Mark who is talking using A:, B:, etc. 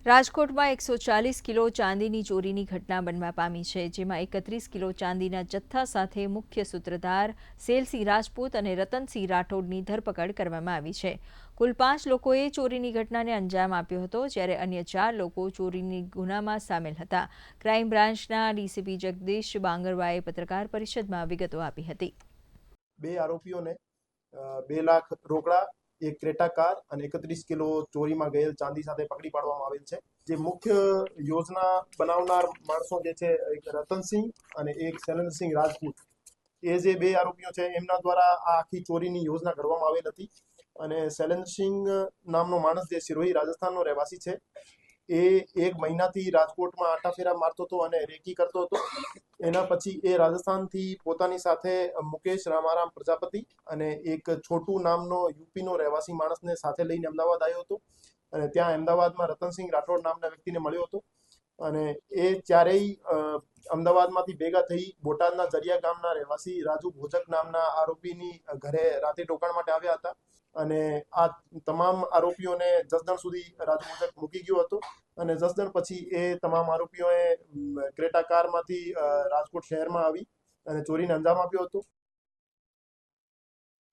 A: રાજકોટમાં 140 કિલો ચાંદીની ચોરીની ઘટના બનવા પામી છે, જેમાં 31 કિલો ચાંદીના જથ્થા સાથે મુખ્ય સૂત્રધાર સેલસિંહ રાજપૂત અને રતનસિંહ રાઠોડની ધરપકડ કરવામાં આવી છે। કુલ 5 લોકોએ ચોરીની ઘટનાને અંજામ આપ્યો હતો, જ્યારે અન્ય 4 લોકો ચોરીની ગુનામાં સામેલ હતા। ક્રાઇમ બ્રાન્ચના ડીસીપી જગદીશ બાંગરવાએ પત્રકાર પરિષદમાં વિગતો આપી હતી।
B: બે આરોપીઓને 2 લાખ રોકડા, એક ક્રેટા કાર અને 31 કિલો ચોરીમાં ગયેલ ચાંદી સાથે પકડી પાડવામાં આવેલ છે। જે મુખ્ય યોજના બનાવનાર માણસો જે છે, એક રતનસિંહ અને એક સેલનસિંહ રાજપૂત, એ જે 2 આરોપીઓ છે એમના દ્વારા આ આખી ચોરીની યોજના ઘડવામાં આવેલ હતી। અને સેલનસિંહ નામનો માણસ જે સિરોહી રાજસ્થાનનો રહેવાસી છે, એ 1 મહિનાથી રાજકોટમાં આટાફેરા મારતો હતો અને રેકી કરતો હતો। એના પછી એ રાજસ્થાનથી પોતાની સાથે મુકેશ રામારામ પ્રજાપતિ અને એક છોટુ નામનો યુપીનો રહેવાસી માણસને સાથે લઈને અમદાવાદ આવ્યો હતો અને ત્યાં અમદાવાદમાં રતનસિંહ રાઠોડ નામના વ્યક્તિને મળ્યો હતો। અને એ ચારેય અમદાવાદમાંથી ભેગા થઈ બોટાદના જરિયા ગામના રહેવાસી રાજુ ભોજક નામના આરોપીની ઘરે રાતે રોકાણ માટે આવ્યા હતા। અને આ તમામ આરોપીઓને જસદણ સુધી રાજુ ભોજક મૂકી ગયો હતો અને જસદણ પછી એ તમામ આરોપીઓએ ક્રેટા કારમાંથી રાજકોટ શહેરમાં આવી અને ચોરીને અંજામ આપ્યો હતો।